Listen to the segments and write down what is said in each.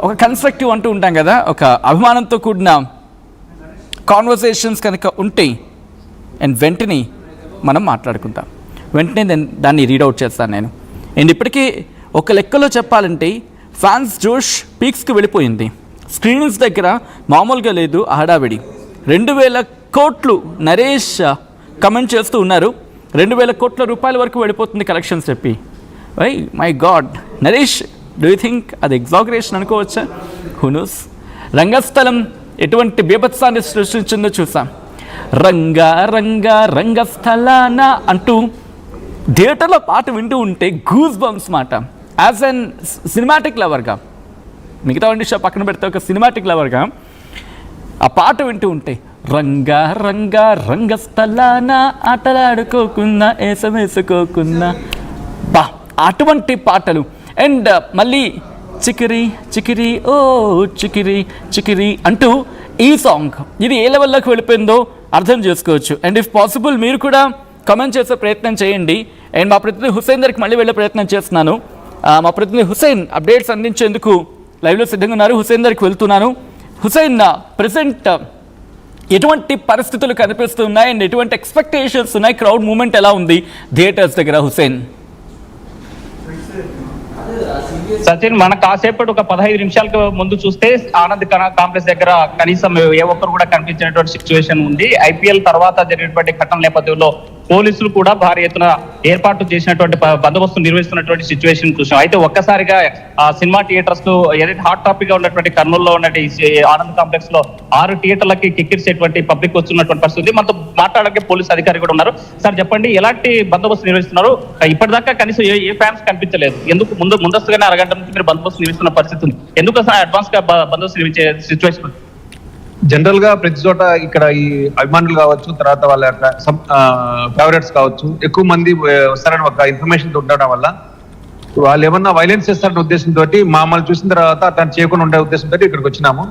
ఒక కన్స్ట్రక్టివ్ అంటూ ఉంటాం కదా, ఒక అభిమానంతో కూడిన కాన్వర్సేషన్స్ కనుక ఉంటే అండ్ వెంటనే మనం మాట్లాడుకుంటాం, వెంటనే దాన్ని రీడౌట్ చేస్తాను నేను. అండ్ ఇప్పటికీ ఒక లెక్కలో చెప్పాలంటే ఫ్యాన్స్ జోష్ పీక్స్కి వెళ్ళిపోయింది. స్క్రీన్స్ దగ్గర మామూలుగా లేదు హడావిడి. 2000 కోట్లు నరేష్ కమెంట్ చేస్తూ ఉన్నారు. 2000 కోట్ల రూపాయల వరకు వెళ్ళిపోతుంది కలెక్షన్స్ చెప్పి. My god Naresh, do you think అది ఎగ్జాగరేషన్ అనుకోవచ్చా? Who knows. రంగస్థలం ఎటువంటి బీభత్సాన్ని సృష్టించిందో చూసాం. రంగా రంగా రంగస్థలాన అంటూ థియేటర్లో పాట వింటూ ఉంటే గూస్ బంప్స్ మాట. యాజ్ అన్ సినిమాటిక్ లవర్గా, మిగతా వంటి షో పక్కన పెడితే ఒక సినిమాటిక్ లవర్గా ఆ పాట వింటూ ఉంటే రంగా రంగా రంగస్థలాన ఆటలాడుకోకున్నా వేసుకోకున్నా బా, అటువంటి పాటలు. అండ్ మళ్ళీ చికిరి చికిరి ఓ చికిరి చికిరి అంటూ ఈ సాంగ్ ఇది ఏ లెవెల్లోకి వెళ్ళిపోయిందో అర్థం చేసుకోవచ్చు. అండ్ ఇఫ్ పాసిబుల్ మీరు కూడా కమెంట్ చేసే ప్రయత్నం చేయండి. అండ్ మా ప్రతినిధి హుసేన్ దగ్గరికి మళ్ళీ వెళ్ళే ప్రయత్నం చేస్తున్నాను. మా ప్రతినిధి హుసేన్ అప్డేట్స్ అందించేందుకు లైవ్లో సిద్ధంగా ఉన్నారు. హుసేన్ దగ్గరికి వెళ్తున్నాను. హుసేన్, ప్రజెంట్ ఎటువంటి పరిస్థితులు కనిపిస్తున్నాయి అండ్ ఎటువంటి ఎక్స్పెక్టేషన్స్ ఉన్నాయి? క్రౌడ్ మూవ్మెంట్ ఎలా ఉంది థియేటర్స్ దగ్గర? హుసేన్. సచిన్, మన కాసేపటి ఒక 15 నిమిషాలకు ముందు చూస్తే ఆనంద్ కాంప్లెక్స్ దగ్గర కనీసం ఏ ఒక్కరు కూడా కనిపించినటువంటి సిచ్యువేషన్ ఉంది. ఐపీఎల్ తర్వాత జరిగినటువంటి ఘటన నేపథ్యంలో పోలీసులు కూడా భారీ ఎత్తున ఏర్పాటు చేసినటువంటి బందోబస్తు నిర్వహిస్తున్నటువంటి సిచ్యువేషన్ చూసాం. అయితే ఒక్కసారిగా సినిమా థియేటర్స్ ఏదైతే హాట్ టాపిక్ గా ఉన్నటువంటి కర్నూలులో ఉన్నటువంటి ఆనంద్ కాంప్లెక్స్ లో 6 థియేటర్లకి కిక్కిరిసేటువంటి పబ్లిక్ వస్తున్నటువంటి పరిస్థితి. మనతో మాట్లాడడానికి పోలీసు అధికారి కూడా ఉన్నారు. సార్ చెప్పండి, ఎలాంటి బందోబస్తు నిర్వహిస్తున్నారు? ఇప్పటిదాకా కనీసం ఏ ఫ్యాన్స్ కనిపించలేదు. ఎందుకు ముందస్తుగానే అరగంట నుంచి మీరు బందోబస్తు నిర్వహిస్తున్న పరిస్థితి ఉంది? ఎందుకు అడ్వాన్స్ గా బందోబస్తు నిర్వహించే సిచ్యువేషన్? జనరల్ గా ప్రతి చోట ఇక్కడ ఈ అభిమానులు కావచ్చు, తర్వాత వాళ్ళ యొక్క ఫేవరెట్స్ కావచ్చు, ఎక్కువ మంది వస్తారని ఒక ఇన్ఫర్మేషన్ ఉండడం వల్ల వాళ్ళు ఏమన్నా వైలెన్స్ చేస్తారనే ఉద్దేశంతో మమ్మల్ని చూసిన తర్వాత అతను చేయకుండా ఉండే ఉద్దేశంతో ఇక్కడికి వచ్చినాము.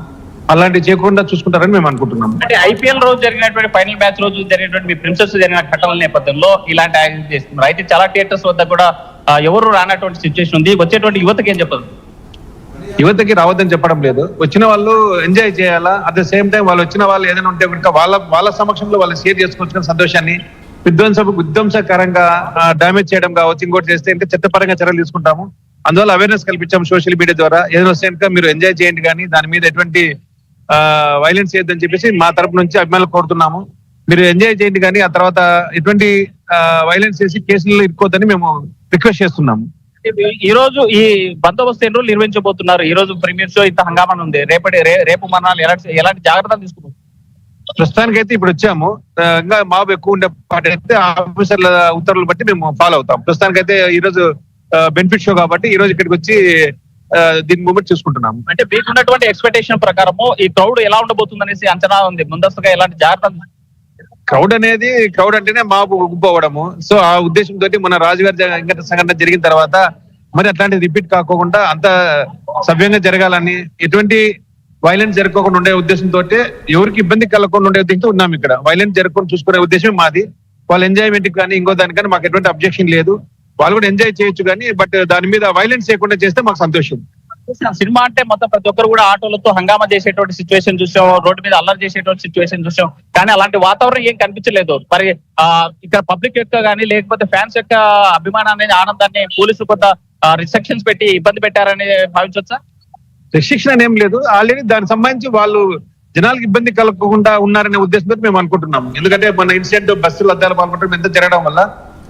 అలాంటివి చేయకుండా చూసుకుంటారని మేము అనుకుంటున్నాము. అంటే ఐపీఎల్ రోజు జరిగినటువంటి ఫైనల్ మ్యాచ్ రోజు జరిగినటువంటి మీ ప్రిన్సెస్ జరిగిన ఘటనల నేపథ్యంలో ఇలాంటి యాక్షన్ చేస్తున్నారు. అయితే చాలా థియేటర్స్ వద్ద కూడా ఎవరు రానటువంటి సిచ్యువేషన్ ఉంది. వచ్చేటువంటి యువతకి ఏం చెప్పదు? యువతకి రావద్దని చెప్పడం లేదు. వచ్చిన వాళ్ళు ఎంజాయ్ చేయాలా, అట్ ద సేమ్ టైం వాళ్ళు వచ్చిన వాళ్ళు ఏదైనా ఉంటే కనుక వాళ్ళ సమక్షంలో వాళ్ళు షేర్ చేసుకోవచ్చు సంతోషాన్ని. విధ్వంసకరంగా డ్యామేజ్ చేయడం కావచ్చు, ఇంకోటి చేస్తే ఇంకా చట్టపరంగా చర్యలు తీసుకుంటాము. అందువల్ల అవేర్నెస్ కల్పించాము సోషల్ మీడియా ద్వారా. ఏదైనా వస్తే కనుక మీరు ఎంజాయ్ చేయండి, కానీ దాని మీద ఎటువంటి వైలెన్స్ చేయొద్దని చెప్పేసి మా తరపు నుంచి అభిమానులు కోరుతున్నాము. మీరు ఎంజాయ్ చేయండి, కానీ ఆ తర్వాత ఎటువంటి వైలెన్స్ చేసి కేసుల్లో ఇరుక్కోద్దని మేము రిక్వెస్ట్ చేస్తున్నాము. ఈ రోజు ఈ బందోబస్తు ఎన్ని రోజులు నిర్వహించబోతున్నారు? ఈ రోజు ప్రీమియర్ షో ఇంత హంగామా ఉంది. రేపు మనాలు ఎలాంటి జాగ్రత్తలు తీసుకుంటారు? ప్రస్తుతానికైతే ఇప్పుడు వచ్చాము. ఇంకా మాబు ఎక్కువ ఉండే పాట అయితే ఆఫీసర్ల ఉత్తర్వులు బట్టి మేము ఫాలో అవుతాం. ప్రస్తుతానికైతే ఈ రోజు బెనిఫిట్ షో కాబట్టి ఈ రోజు ఇక్కడికి వచ్చి దీని మూమెంట్ చూసుకుంటున్నాము. అంటే మీకున్నటువంటి ఎక్స్పెక్టేషన్ ప్రకారము ఈ క్రౌడ్ ఎలా ఉండబోతుంది అనేసి అంచనా ఉంది. ముందస్తుగా ఎలాంటి జాగ్రత్తలు? క్రౌడ్ అంటేనే మాబు గుబ్బవడము. సో ఆ ఉద్దేశంతో మన రాజుగారి సంఘటన జరిగిన తర్వాత మరి అట్లాంటి రిపీట్ కాకుండా అంత సవ్యంగా జరగాలని, ఎటువంటి వైలెన్స్ జరగకుండా ఉండే ఉద్దేశంతో, ఎవరికి ఇబ్బంది కలగకుండా ఉండే ఉద్దేశంతో ఉన్నాం. ఇక్కడ వైలెన్స్ జరగకుండా చూసుకునే ఉద్దేశం మాది. వాళ్ళ ఎంజాయ్మెంట్ కానీ ఇంకో దానికని మాకు ఎటువంటి అబ్జెక్షన్ లేదు. వాళ్ళు కూడా ఎంజాయ్ చేయొచ్చు, కానీ బట్ దాని మీద వైలెన్స్ చేయకుండా చేస్తే మాకు సంతోషం. సినిమా అంటే మొత్తం ప్రతి ఒక్కరు కూడా ఆటోలతో హంగామా చేసేటువంటి సిచ్యువేషన్ చూసాం, రోడ్డు మీద అల్లరి చేసేటువంటి సిచ్యువేషన్ చూసాం. కానీ అలాంటి వాతావరణం ఏం కనిపించలేదు. మరి ఇక్కడ పబ్లిక్ యొక్క కానీ లేకపోతే ఫ్యాన్స్ యొక్క అభిమానాన్ని, ఆనందాన్ని పోలీసులు కొంత రిస్ట్రిక్షన్స్ పెట్టి ఇబ్బంది పెట్టారని భావించవచ్చా? రిస్ట్రిక్షన్ ఏం లేదు. ఆల్రెడీ దానికి సంబంధించి వాళ్ళు జనాలకు ఇబ్బంది కలగకుండా ఉన్నారనే ఉద్దేశంతో మేము అనుకుంటున్నాము. ఎందుకంటే మన ఇన్సిడెంట్ బస్సులు అద్దాలు పాల్గొనడం ఎంత జరగడం వల్ల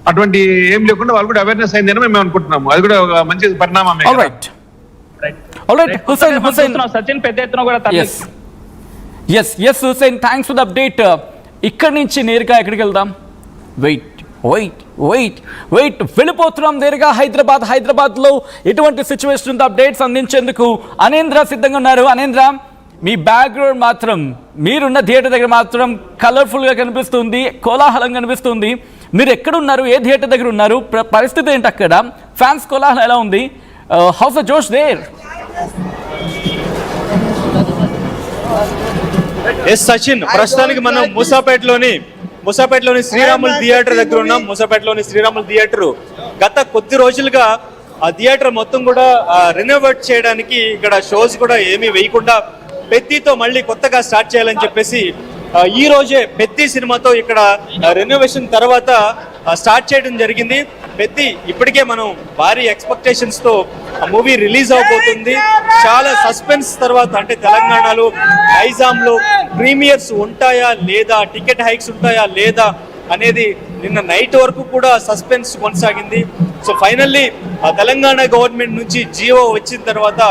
అటువంటి ఏం లేకుండా వాళ్ళు కూడా అవేర్నెస్ అయిందని మేము అనుకుంటున్నాము. అది కూడా ఒక మంచి పరిణామమే. సచిన్, పెద్ద ఎత్తున కూడా Hussain, thanks for the update. ఇక్కడి నుంచి నేరుగా ఎక్కడికి వెళ్దాం? వెయిట్ వెళ్ళిపోతున్నాం నేరుగా హైదరాబాద్ లో ఎటువంటి సిచ్యువేషన్ ఉందో అప్డేట్స్ అందించేందుకు అనేంద్ర సిద్ధంగా ఉన్నారు. అనేంద్ర, మీ బ్యాక్గ్రౌండ్ మాత్రం మీరున్న థియేటర్ దగ్గర మాత్రం కలర్ఫుల్ గా కనిపిస్తుంది, కోలాహలంగా కనిపిస్తుంది. మీరు ఎక్కడున్నారు? ఏ థియేటర్ దగ్గర ఉన్నారు? పరిస్థితి ఏంటి అక్కడ? ఫ్యాన్స్ కోలాహలం ఎలా ఉంది? హౌస్ ద జోష్ దేర్? ఎస్ సచిన్, ప్రస్తుతానికి మనం మూసాపేటలోని శ్రీరాములు థియేటర్ దగ్గర ఉన్నాం. మూసాపేటలోని శ్రీరాములు థియేటర్ గత కొద్ది రోజులుగా ఆ థియేటర్ మొత్తం కూడా రెనోవేట్ చేయడానికి ఇక్కడ షోస్ కూడా ఏమీ వేయకుండా పెద్దితో మళ్ళీ కొత్తగా స్టార్ట్ చేయాలని చెప్పేసి ఈ రోజే పెద్ది సినిమాతో ఇక్కడ రెనోవేషన్ తర్వాత స్టార్ట్ చేయడం జరిగింది. పెద్ది ఇప్పటికే మనం భారీ ఎక్స్పెక్టేషన్స్ తో మూవీ రిలీజ్ అవబోతుంది. చాలా సస్పెన్స్ తర్వాత అంటే తెలంగాణలో నైజాంలో ప్రీమియర్స్ ఉంటాయా లేదా, టికెట్ హైక్స్ ఉంటాయా లేదా అనేది నిన్న నైట్ వరకు కూడా సస్పెన్స్ కొనసాగింది. సో ఫైనల్లీ తెలంగాణ గవర్నమెంట్ నుంచి జియో వచ్చిన తర్వాత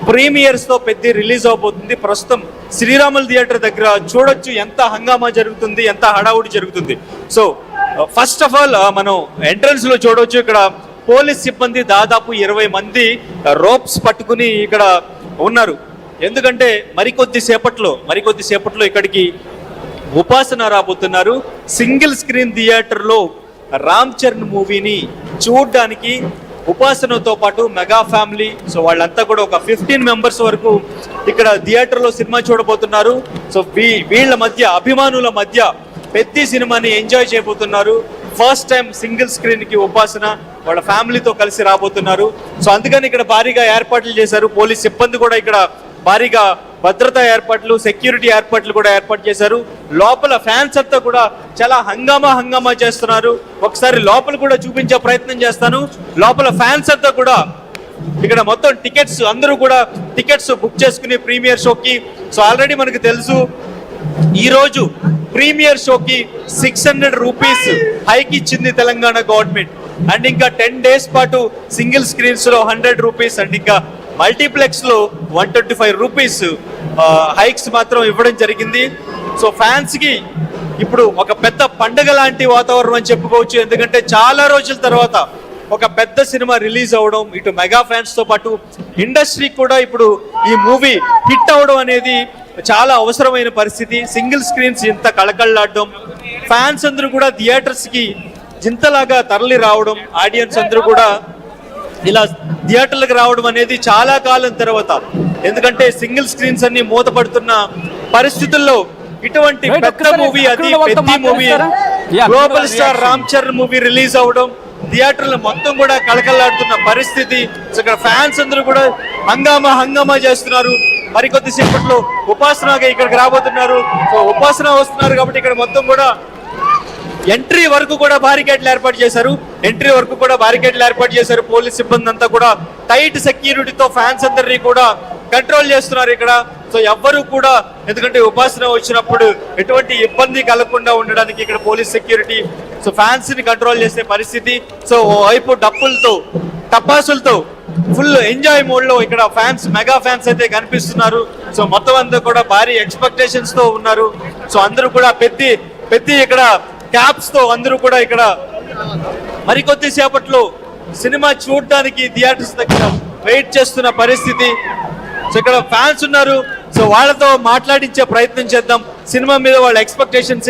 ప్రీమియర్స్ తో పెద్ద రిలీజ్ అవబోతుంది. ప్రస్తుతం శ్రీరాములు థియేటర్ దగ్గర చూడొచ్చు ఎంత హంగామా జరుగుతుంది, ఎంత హడావుడి జరుగుతుంది. సో ఫస్ట్ ఆఫ్ ఆల్ మనం ఎంట్రన్స్ లో చూడొచ్చు, ఇక్కడ పోలీస్ సిబ్బంది దాదాపు 20 మంది రోప్స్ పట్టుకుని ఇక్కడ ఉన్నారు. ఎందుకంటే మరికొద్ది సేపట్లో ఇక్కడికి ఉపాసన రాబోతున్నారు. సింగిల్ స్క్రీన్ థియేటర్ లో రామ్ చరణ్ మూవీని చూడడానికి ఉపాసనతో పాటు మెగా ఫ్యామిలీ, సో వాళ్ళంతా కూడా ఒక 15 మెంబర్స్ వరకు ఇక్కడ థియేటర్లో సినిమా చూడబోతున్నారు. సో వీళ్ళ మధ్య, అభిమానుల మధ్య పెద్ద సినిమాని ఎంజాయ్ చేయబోతున్నారు. ఫస్ట్ టైం సింగిల్ స్క్రీన్ కి ఉపాసన వాళ్ళ ఫ్యామిలీతో కలిసి రాబోతున్నారు. సో అందుకని ఇక్కడ భారీగా ఏర్పాట్లు చేశారు. పోలీస్ సిబ్బంది కూడా ఇక్కడ భారీగా భద్రతా ఏర్పాట్లు, సెక్యూరిటీ ఏర్పాట్లు కూడా ఏర్పాటు చేశారు. లోపల ఫ్యాన్స్ అంతా కూడా చాలా హంగామా చేస్తున్నారు. ఒకసారి లోపల కూడా చూపించే ప్రయత్నం చేస్తాను. లోపల ఫ్యాన్స్ అంతా కూడా ఇక్కడ మొత్తం టికెట్స్, అందరూ కూడా టికెట్స్ బుక్ చేసుకుని ప్రీమియర్ షోకి. సో ఆల్రెడీ మనకు తెలుసు ఈ రోజు ప్రీమియర్ షోకి 600 రూపీస్ హైక్ ఇచ్చింది తెలంగాణ గవర్నమెంట్. అండ్ ఇంకా 10 days పాటు సింగిల్ స్క్రీన్స్ లో 100 రూపీస్ అండ్ ఇంకా మల్టీప్లెక్స్ లో 125 రూపీస్ హైక్స్ మాత్రం ఇవ్వడం జరిగింది. సో ఫ్యాన్స్ కి ఇప్పుడు ఒక పెద్ద పండగ లాంటి వాతావరణం అని చెప్పుకోవచ్చు. ఎందుకంటే చాలా రోజుల తర్వాత ఒక పెద్ద సినిమా రిలీజ్ అవడం, ఇటు మెగా ఫ్యాన్స్ తో పాటు ఇండస్ట్రీ కూడా ఇప్పుడు ఈ మూవీ హిట్ అవడం అనేది చాలా అవసరమైన పరిస్థితి. సింగిల్ స్క్రీన్స్ ఇంత కళకళలాడడం, ఫ్యాన్స్ అందరూ కూడా థియేటర్స్ కి జింతలాగా తరలి రావడం, ఆడియన్స్ అందరూ కూడా ఇలా థియేటర్లకు రావడం అనేది చాలా కాలం తర్వాత. ఎందుకంటే సింగిల్ స్క్రీన్స్ అన్ని మూతపడుతున్న పరిస్థితుల్లో ఇటువంటి పెద్ద మూవీ, అది పెద్ద movie, global star Ram Charan movie release అవడం థియేటర్లు మొత్తం కూడా కళకళలాడుతున్న పరిస్థితి. ఇక్కడ ఫ్యాన్స్ అందరూ కూడా హంగామా చేస్తున్నారు. మరికొద్ది సేపట్లో ఉపాసనగా ఇక్కడికి రాబోతున్నారు. సో ఉపాసన వస్తున్నారు కాబట్టి ఇక్కడ మొత్తం కూడా ఎంట్రీ వరకు కూడా బారికేడ్లు ఏర్పాటు చేశారు. పోలీస్ సిబ్బంది అంతా కూడా టైట్ సెక్యూరిటీతో ఫ్యాన్స్ అందరినీ కూడా కంట్రోల్ చేస్తున్నారు ఇక్కడ. సో ఎవ్వరూ కూడా, ఎందుకంటే ఉపాసన వచ్చినప్పుడు ఎటువంటి ఇబ్బంది కలగకుండా ఉండడానికి ఇక్కడ పోలీస్ సెక్యూరిటీ, సో ఫ్యాన్స్ ని కంట్రోల్ చేసే పరిస్థితి. సో ఓవైపు డప్పులతో, టపాసులతో ఫుల్ ఎంజాయ్ మోడ్ లో ఇక్కడ ఫ్యాన్స్, మెగా ఫ్యాన్స్ అయితే కనిపిస్తున్నారు. సో మొత్తం అంతా కూడా భారీ ఎక్స్పెక్టేషన్స్ తో ఉన్నారు. సో అందరూ కూడా పెద్ద ఇక్కడ క్యాప్స్ తో అందరూ కూడా ఇక్కడ మరికొద్ది సేపట్లో సినిమా చూడడానికి థియేటర్స్ దగ్గర వెయిట్ చేస్తున్న పరిస్థితి. సో ఇక్కడ ఫ్యాన్స్ ఉన్నారు. సో వాళ్ళతో మాట్లాడించే ప్రయత్నం చేద్దాం. సినిమా మీద వాళ్ళ ఎక్స్పెక్టేషన్స్